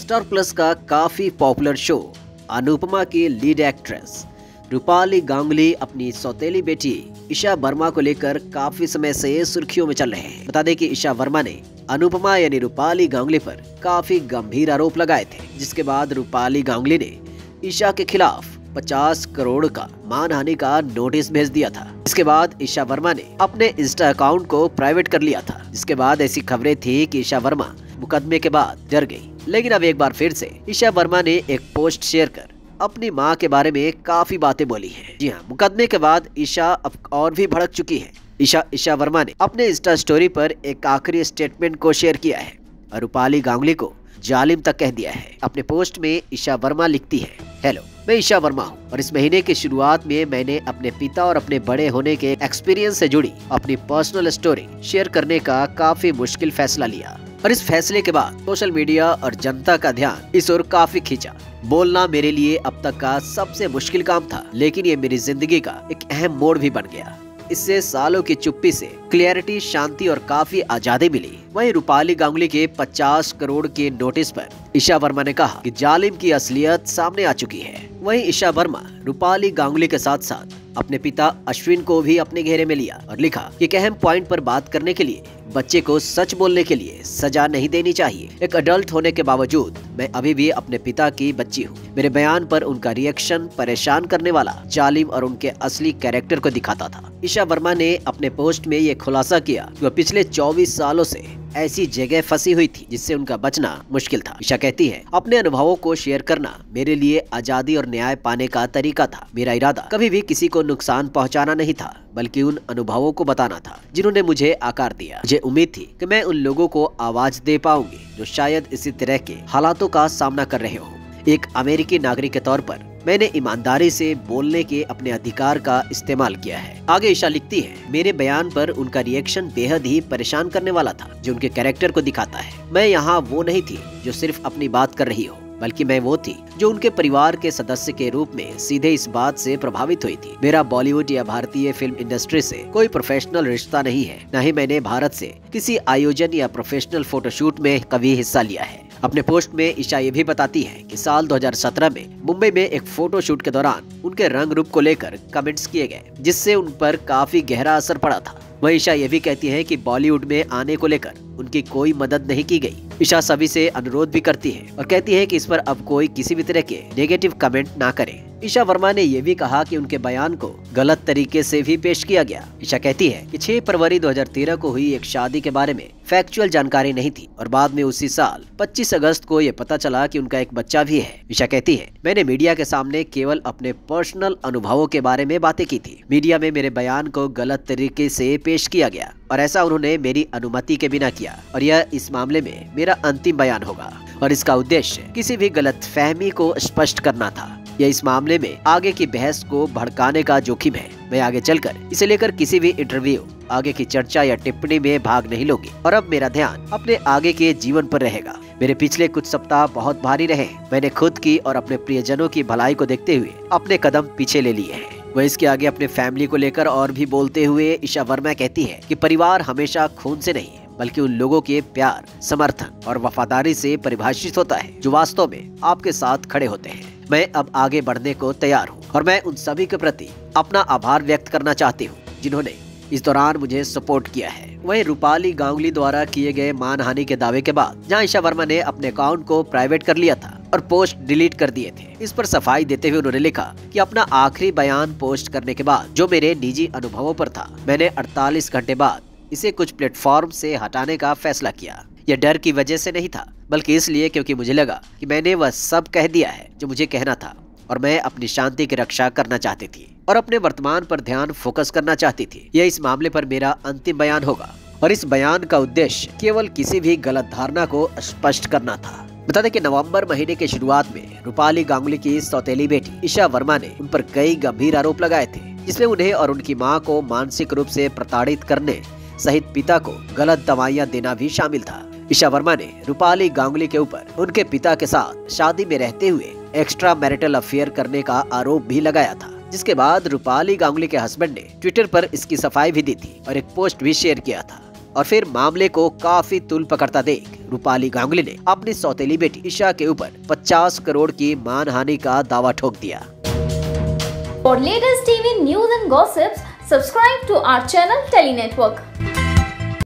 Star plus का काफी popular show Anupama की लीड एक्ट्रेस रूपाली गांगुली अपनी सौतेली बेटी ईशा वर्मा को लेकर काफी समय से सुर्खियों में चल रहे हैं। बता दें कि ईशा वर्मा ने अनुपमा यानी रूपाली गांगुली पर काफी गंभीर आरोप लगाए थे, जिसके बाद रूपाली गांगुली ने ईशा के खिलाफ 50 करोड़ का मानहानि का नोटिस भेज दिया था। इसके बाद ईशा वर्मा ने अपने इंस्टा अकाउंट को प्राइवेट कर लिया था, जिसके बाद ऐसी खबरें थी कि ईशा वर्मा मुकदमे के बाद डर गई। लेकिन अब एक बार फिर से ईशा वर्मा ने एक पोस्ट शेयर कर अपनी मां के बारे में काफी बातें बोली हैं। जी हाँ, मुकदमे के बाद ईशा अब और भी भड़क चुकी है। ईशा वर्मा ने अपने इंस्टा स्टोरी पर एक आखिरी स्टेटमेंट को शेयर किया है और रूपाली गांगुली को जालिम तक कह दिया है। अपने पोस्ट में ईशा वर्मा लिखती है, हेलो, मैं ईशा वर्मा हूँ और इस महीने की शुरुआत में मैंने अपने पिता और अपने बड़े होने के एक्सपीरियंस से जुड़ी अपनी पर्सनल स्टोरी शेयर करने का काफी मुश्किल फैसला लिया और इस फैसले के बाद सोशल मीडिया और जनता का ध्यान इस ओर काफी खींचा। बोलना मेरे लिए अब तक का सबसे मुश्किल काम था, लेकिन ये मेरी जिंदगी का एक अहम मोड़ भी बन गया। इससे सालों की चुप्पी से क्लैरिटी, शांति और काफी आजादी मिली। वहीं रूपाली गांगुली के 50 करोड़ के नोटिस पर ईशा वर्मा ने कहा कि जालिम की असलियत सामने आ चुकी है। वहीं ईशा वर्मा रूपाली गांगुली के साथ साथ अपने पिता अश्विन को भी अपने घेरे में लिया और लिखा कि एक अहम पॉइंट पर बात करने के लिए बच्चे को सच बोलने के लिए सजा नहीं देनी चाहिए। एक अडल्ट होने के बावजूद मैं अभी भी अपने पिता की बच्ची हूँ। मेरे बयान पर उनका रिएक्शन परेशान करने वाला, जालिम और उनके असली कैरेक्टर को दिखाता था। ईशा वर्मा ने अपने पोस्ट में ये खुलासा किया कि वह पिछले 24 सालों से ऐसी जगह फंसी हुई थी जिससे उनका बचना मुश्किल था। ईशा कहती है, अपने अनुभवों को शेयर करना मेरे लिए आजादी और न्याय पाने का तरीका था। मेरा इरादा कभी भी किसी को नुकसान पहुंचाना नहीं था, बल्कि उन अनुभवों को बताना था जिन्होंने मुझे आकार दिया। मुझे उम्मीद थी कि मैं उन लोगों को आवाज दे पाऊंगी जो शायद इसी तरह के हालातों का सामना कर रहे हो। एक अमेरिकी नागरिक के तौर पर मैंने ईमानदारी से बोलने के अपने अधिकार का इस्तेमाल किया है। आगे ईशा लिखती है, मेरे बयान पर उनका रिएक्शन बेहद ही परेशान करने वाला था, जो उनके कैरेक्टर को दिखाता है। मैं यहाँ वो नहीं थी जो सिर्फ अपनी बात कर रही हो, बल्कि मैं वो थी जो उनके परिवार के सदस्य के रूप में सीधे इस बात से प्रभावित हुई थी। मेरा बॉलीवुड या भारतीय फिल्म इंडस्ट्री से कोई प्रोफेशनल रिश्ता नहीं है, न ही मैंने भारत से किसी आयोजन या प्रोफेशनल फोटोशूट में कभी हिस्सा लिया है। अपने पोस्ट में ईशा ये भी बताती है कि साल 2017 में मुंबई में एक फोटो शूट के दौरान उनके रंग रूप को लेकर कमेंट्स किए गए, जिससे उन पर काफी गहरा असर पड़ा था। वह ईशा ये भी कहती है कि बॉलीवुड में आने को लेकर उनकी कोई मदद नहीं की गई। ईशा सभी से अनुरोध भी करती है और कहती है कि इस पर अब कोई किसी भी तरह के नेगेटिव कमेंट ना करे। ईशा वर्मा ने यह भी कहा कि उनके बयान को गलत तरीके से भी पेश किया गया। ईशा कहती है कि 6 फरवरी 2013 को हुई एक शादी के बारे में फैक्चुअल जानकारी नहीं थी और बाद में उसी साल 25 अगस्त को ये पता चला कि उनका एक बच्चा भी है। ईशा कहती है, मैंने मीडिया के सामने केवल अपने पर्सनल अनुभवों के बारे में बातें की थी। मीडिया में मेरे बयान को गलत तरीके से पेश किया गया और ऐसा उन्होंने मेरी अनुमति के बिना किया और यह इस मामले में मेरा अंतिम बयान होगा और इसका उद्देश्य किसी भी गलतफहमी को स्पष्ट करना था। यह इस मामले में आगे की बहस को भड़काने का जोखिम है। मैं आगे चलकर इसे लेकर किसी भी इंटरव्यू, आगे की चर्चा या टिप्पणी में भाग नहीं लूंगी और अब मेरा ध्यान अपने आगे के जीवन पर रहेगा। मेरे पिछले कुछ सप्ताह बहुत भारी रहे। मैंने खुद की और अपने प्रियजनों की भलाई को देखते हुए अपने कदम पीछे ले लिए हैं। वह इसके आगे अपने फैमिली को लेकर और भी बोलते हुए ईशा वर्मा कहती है कि परिवार हमेशा खून से नहीं बल्कि उन लोगों के प्यार, समर्थन और वफादारी से परिभाषित होता है जो वास्तव में आपके साथ खड़े होते हैं। मैं अब आगे बढ़ने को तैयार हूँ और मैं उन सभी के प्रति अपना आभार व्यक्त करना चाहती हूँ जिन्होंने इस दौरान मुझे सपोर्ट किया है। वहीं रूपाली गांगुली द्वारा किए गए मानहानि के दावे के बाद जहां ईशा वर्मा ने अपने अकाउंट को प्राइवेट कर लिया था और पोस्ट डिलीट कर दिए थे, इस पर सफाई देते हुए उन्होंने लिखा कि अपना आखिरी बयान पोस्ट करने के बाद जो मेरे निजी अनुभवों पर था, मैंने 48 घंटे बाद इसे कुछ प्लेटफॉर्म से हटाने का फैसला किया। यह डर की वजह से नहीं था, बल्कि इसलिए क्योंकि मुझे लगा कि मैंने वह सब कह दिया है जो मुझे कहना था और मैं अपनी शांति की रक्षा करना चाहती थी और अपने वर्तमान पर ध्यान फोकस करना चाहती थी। यह इस मामले पर मेरा अंतिम बयान होगा और इस बयान का उद्देश्य केवल किसी भी गलत धारणा को स्पष्ट करना था। बता दें कि नवंबर महीने के शुरुआत में रूपाली गांगुली की सौतेली बेटी ईशा वर्मा ने उन पर कई गंभीर आरोप लगाए थे, जिसमें उन्हें और उनकी मां को मानसिक रूप से प्रताड़ित करने सहित पिता को गलत दवाइयां देना भी शामिल था। ईशा वर्मा ने रूपाली गांगुली के ऊपर उनके पिता के साथ शादी में रहते हुए एक्स्ट्रा मैरिटल अफेयर करने का आरोप भी लगाया था, जिसके बाद रूपाली गांगुली के हस्बैंड ने ट्विटर पर इसकी सफाई भी दी थी और एक पोस्ट भी शेयर किया था और फिर मामले को काफी तूल पकड़ता देख रूपाली गांगुली ने अपनी सौतेली बेटी ईशा के ऊपर 50 करोड़ की मानहानि का दावा ठोक दिया। For latest TV news and gossips, subscribe to our channel Tele Network.